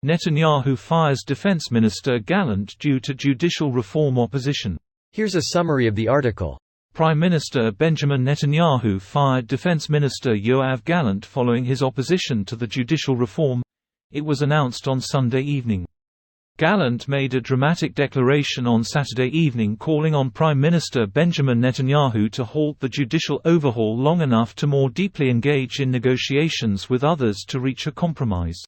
Netanyahu fires Defense Minister Gallant due to judicial reform opposition. Here's a summary of the article. Prime Minister Benjamin Netanyahu fired Defense Minister Yoav Gallant following his opposition to the judicial reform. It was announced on Sunday evening. Gallant made a dramatic declaration on Saturday evening calling on Prime Minister Benjamin Netanyahu to halt the judicial overhaul long enough to more deeply engage in negotiations with others to reach a compromise.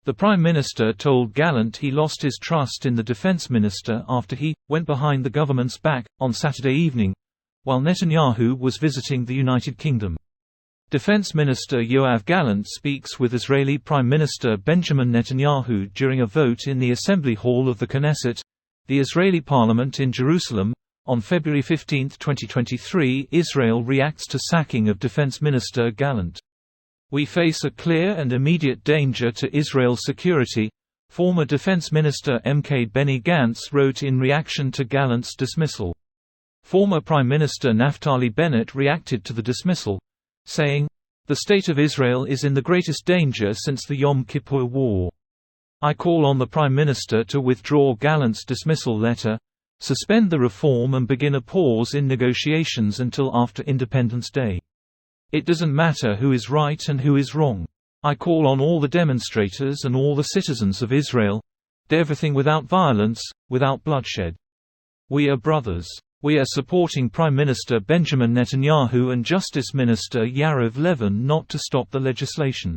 The Prime Minister told Gallant he lost his trust in the Defense Minister after he went behind the government's back on Saturday evening, while Netanyahu was visiting the United Kingdom. Defense Minister Yoav Gallant speaks with Israeli Prime Minister Benjamin Netanyahu during a vote in the Assembly Hall of the Knesset, the Israeli Parliament in Jerusalem. On February 15, 2023, Israel reacts to sacking of Defense Minister Gallant. "We face a clear and immediate danger to Israel's security," former Defense Minister Mk Benny Gantz wrote in reaction to Gallant's dismissal. Former Prime Minister Naftali Bennett reacted to the dismissal, saying, "The state of Israel is in the greatest danger since the Yom Kippur War. I call on the Prime Minister to withdraw Gallant's dismissal letter, suspend the reform and begin a pause in negotiations until after Independence Day. It doesn't matter who is right and who is wrong. I call on all the demonstrators and all the citizens of Israel, do everything without violence, without bloodshed. We are brothers. We are supporting Prime Minister Benjamin Netanyahu and Justice Minister Yariv Levin not to stop the legislation.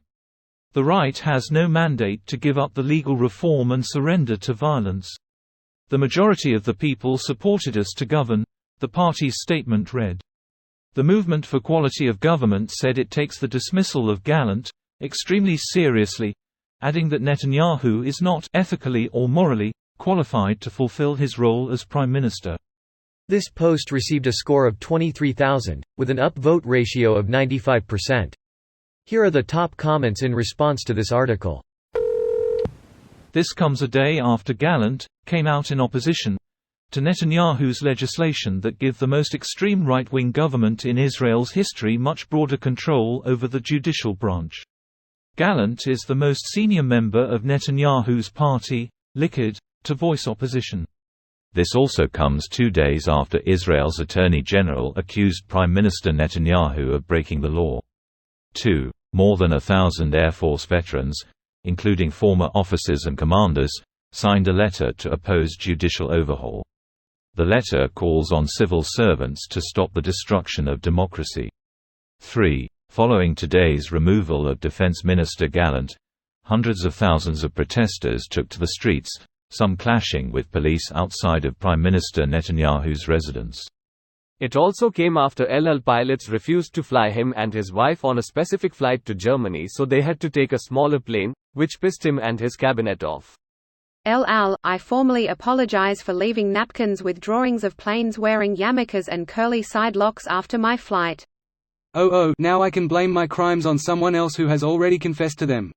The right has no mandate to give up the legal reform and surrender to violence. The majority of the people supported us to govern," the party's statement read. The Movement for Quality of Government said it takes the dismissal of Gallant extremely seriously, adding that Netanyahu is not ethically or morally qualified to fulfill his role as Prime Minister. This post received a score of 23,000, with an upvote ratio of 95%. Here are the top comments in response to this article. This comes a day after Gallant came out in opposition to Netanyahu's legislation that give the most extreme right-wing government in Israel's history much broader control over the judicial branch. Gallant is the most senior member of Netanyahu's party, Likud, to voice opposition. This also comes 2 days after Israel's Attorney General accused Prime Minister Netanyahu of breaking the law. 2. More than 1,000 Air Force veterans, including former officers and commanders, signed a letter to oppose judicial overhaul. The letter calls on civil servants to stop the destruction of democracy. 3. Following today's removal of Defense Minister Gallant, hundreds of thousands of protesters took to the streets, some clashing with police outside of Prime Minister Netanyahu's residence. It also came after El pilots refused to fly him and his wife on a specific flight to Germany, so they had to take a smaller plane, which pissed him and his cabinet off. I formally apologize for leaving napkins with drawings of planes wearing yarmulkes and curly side locks after my flight. Now I can blame my crimes on someone else who has already confessed to them.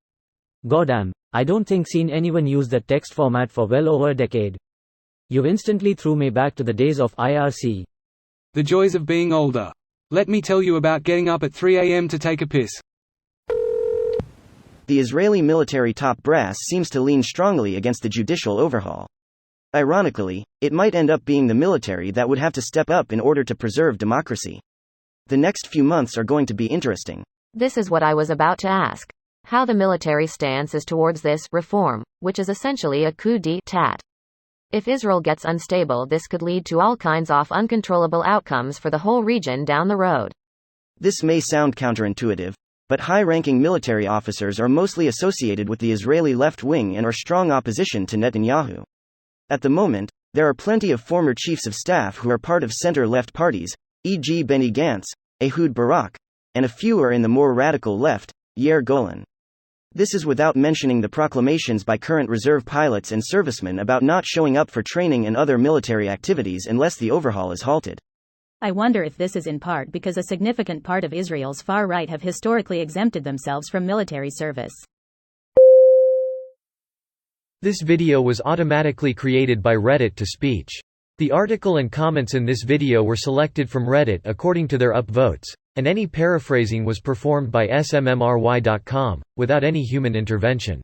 Goddamn, I don't think seen anyone use that text format for well over a decade. You instantly threw me back to the days of IRC. The joys of being older. Let me tell you about getting up at 3 a.m. to take a piss. The Israeli military top brass seems to lean strongly against the judicial overhaul. Ironically, it might end up being the military that would have to step up in order to preserve democracy. The next few months are going to be interesting. This is what I was about to ask. How the military stance is towards this reform, which is essentially a coup d'état. If Israel gets unstable, this could lead to all kinds of uncontrollable outcomes for the whole region down the road. This may sound counterintuitive, but high-ranking military officers are mostly associated with the Israeli left wing and are strong opposition to Netanyahu. At the moment, there are plenty of former chiefs of staff who are part of center-left parties, e.g. Benny Gantz, Ehud Barak, and a few are in the more radical left, Yair Golan. This is without mentioning the proclamations by current reserve pilots and servicemen about not showing up for training and other military activities unless the overhaul is halted. I wonder if this is in part because a significant part of Israel's far right have historically exempted themselves from military service. This video was automatically created by Reddit to speech. The article and comments in this video were selected from Reddit according to their upvotes, and any paraphrasing was performed by smmry.com, without any human intervention.